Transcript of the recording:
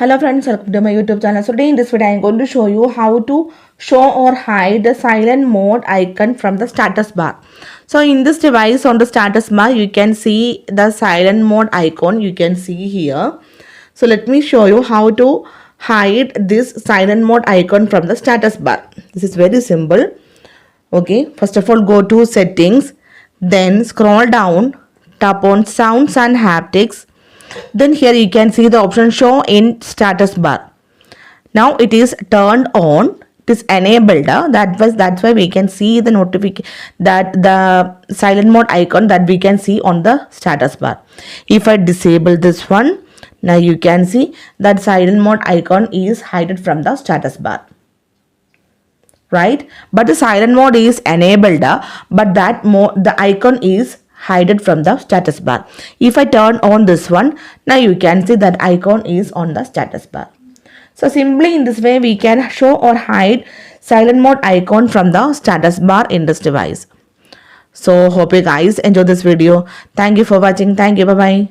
Hello friends, welcome to my YouTube channel. So today in this video I am going to show you how to show or hide the silent mode icon from the status bar. So in this device on the status bar you can see the silent mode icon, you can see here. So let me show you how to hide this silent mode icon from the status bar. This is very simple. Okay, first of all go to settings, then scroll down, tap on sounds and haptics. Then here you can see the option show in status bar. Now it is turned on, it is enabled. That's why we can see the notification, that the silent mode icon that we can see on the status bar. If I disable this one, now you can see that silent mode icon is hidden from the status bar, right? But the silent mode is enabled, but that the icon is hide it from the status bar. If I turn on this one, now you can see that icon is on the status bar. So simply in this way we can show or hide silent mode icon from the status bar in this device. So hope you guys enjoy this video. Thank you for watching. Thank you. Bye bye.